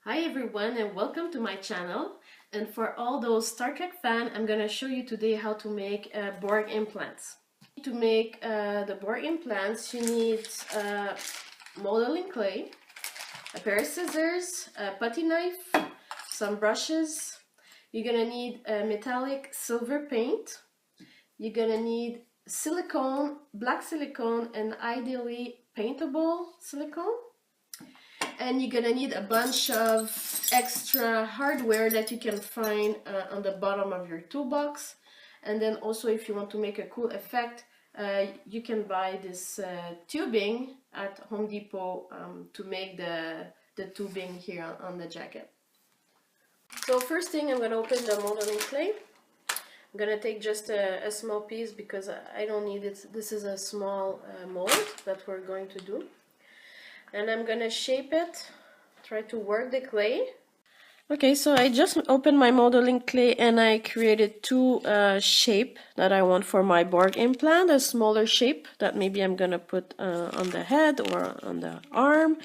Hi everyone and welcome to my channel. And for all those Star Trek fans, I'm going to show you today how to make Borg implants. To make the Borg implants, you need modeling clay, a pair of scissors, a putty knife, some brushes. You're going to need metallic silver paint. You're going to need silicone, black silicone, and ideally paintable silicone. And you're gonna need a bunch of extra hardware that you can find on the bottom of your toolbox. And then also, if you want to make a cool effect, you can buy this tubing at Home Depot to make the tubing here on the jacket. So first thing, I'm gonna open the modeling clay. I'm gonna take just a small piece because I don't need it. This is a small mold that we're going to do. And I'm gonna shape it, try to work the clay. Okay, so I just opened my modeling clay and I created two shape that I want for my Borg implant. A smaller shape that maybe I'm gonna put on the head or on the arm,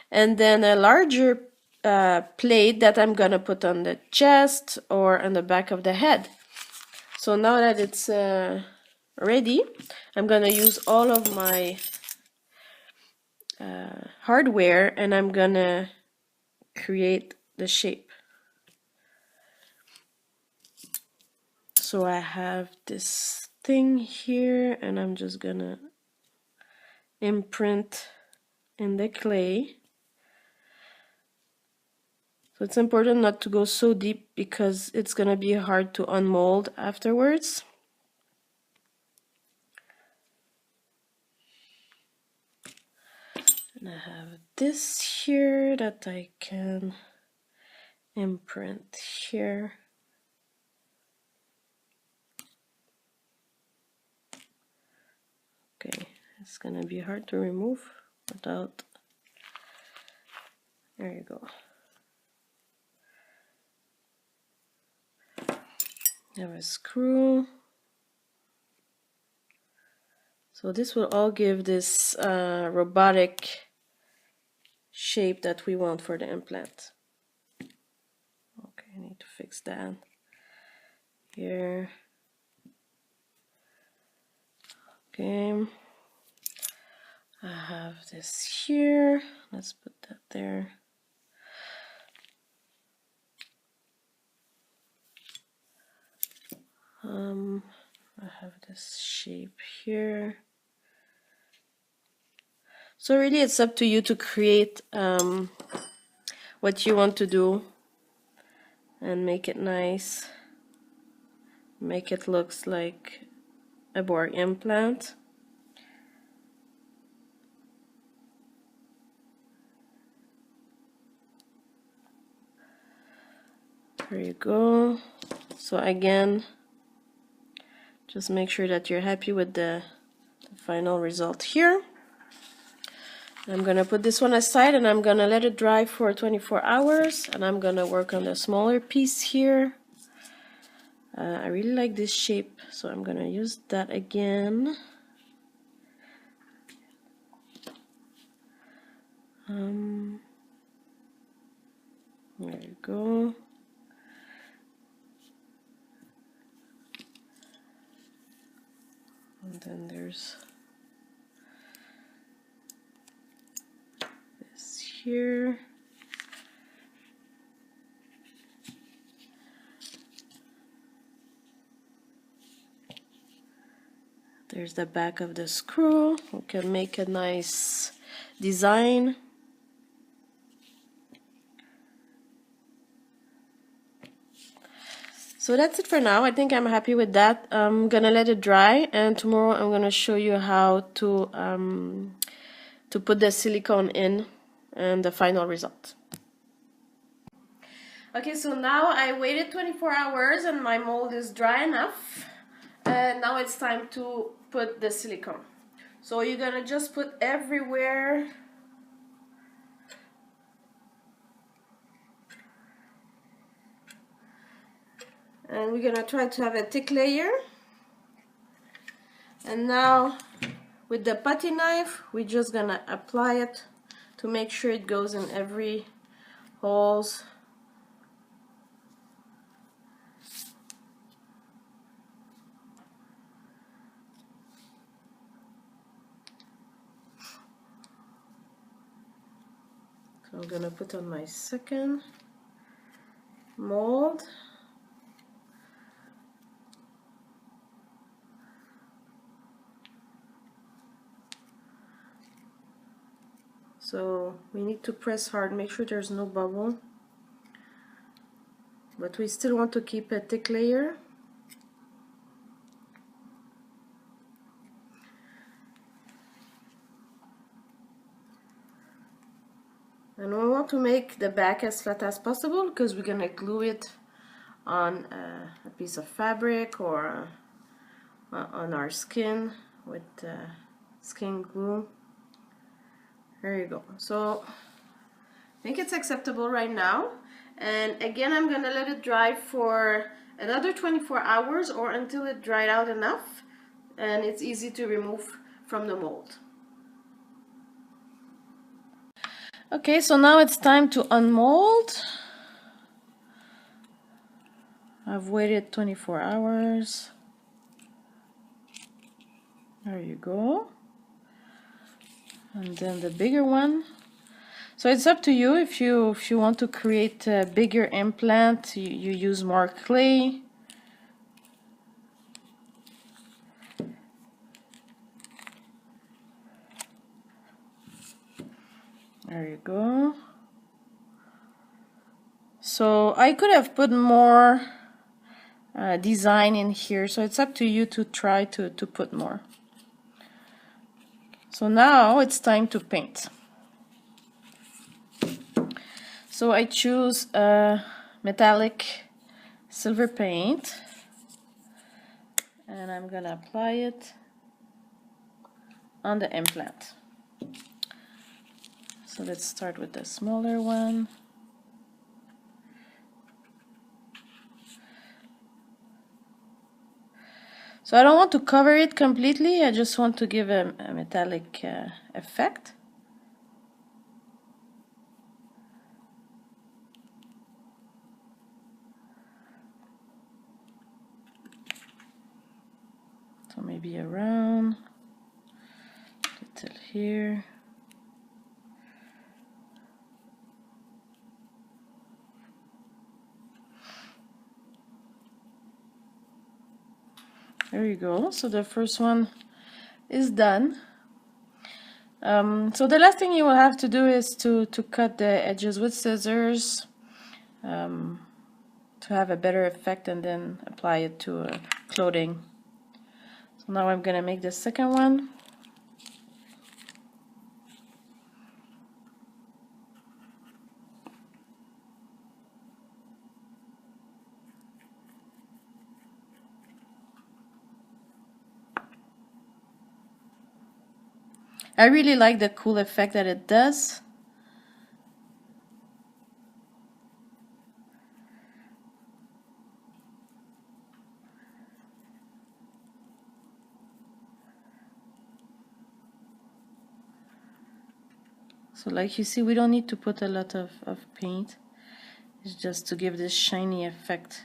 and then a larger plate that I'm gonna put on the chest or on the back of the head. So now that it's ready, I'm gonna use all of my hardware and I'm gonna create the shape. So I have this thing here and I'm just gonna imprint in the clay. So it's important not to go so deep because it's gonna be hard to unmold afterwards. And I have this here that I can imprint here. Okay, it's gonna be hard to remove without. There you go. I have a screw. So this will all give this robotic shape that we want for the implant. Okay, I need to fix that here. Okay, I have this here. Let's put that there. I have this shape here. So really it's up to you to create what you want to do and make it nice. Make it looks like a Borg implant. There you go. So again, just make sure that you're happy with the final result here. I'm gonna put this one aside and I'm gonna let it dry for 24 hours and I'm gonna work on the smaller piece here. I really like this shape, so I'm gonna use that again. There you go. And then there's this here. There's the back of the screw. We can make a nice design. So that's it for now. I think I'm happy with that. I'm gonna let it dry and tomorrow I'm gonna show you how to put the silicone in and the final result. Okay, so now I waited 24 hours and my mold is dry enough. And now it's time to put the silicone. So you're gonna just put everywhere. And we're gonna try to have a thick layer. And now with the putty knife, we're just gonna apply it to make sure it goes in every holes. So I'm gonna put on my second mold. So we need to press hard, make sure there's no bubble, but we still want to keep a thick layer. And we want to make the back as flat as possible because we're gonna glue it on a piece of fabric or on our skin with skin glue. There you go. So I think it's acceptable right now. And again, I'm gonna let it dry for another 24 hours or until it dried out enough and it's easy to remove from the mold. Okay, so now it's time to unmold. I've waited 24 hours. There you go. And then the bigger one. So it's up to you if you want to create a bigger implant, you use more clay. There you go. So I could have put more design in here, so it's up to you to try to put more. So now it's time to paint. So I choose a metallic silver paint and I'm gonna apply it on the implant. So let's start with the smaller one. So I don't want to cover it completely, I just want to give a metallic effect. So maybe around, little here. There you go. So the first one is done. So the last thing you will have to do is to cut the edges with scissors to have a better effect and then apply it to clothing. So now I'm going to make the second one. I really like the cool effect that it does. So like you see, we don't need to put a lot of paint. It's just to give this shiny effect.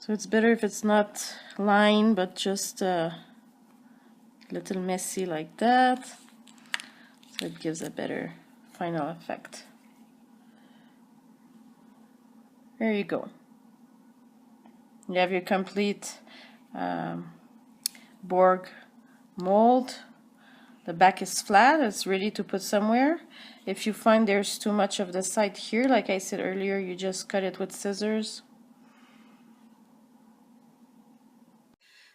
So it's better if it's not lined, but just a little messy like that. So it gives a better final effect. There you go. You have your complete Borg mold. The back is flat, it's ready to put somewhere. If you find there's too much of the side here, like I said earlier, you just cut it with scissors.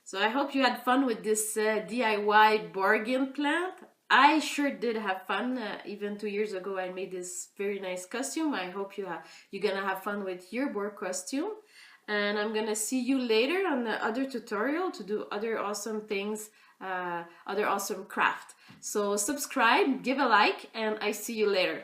So I hope you had fun with this DIY Borg implant. I sure did have fun. Even 2 years ago I made this very nice costume. I hope you're gonna have fun with your Borg costume. And I'm gonna see you later on the other tutorial to do other awesome things, other awesome craft. So subscribe, give a like, and I see you later.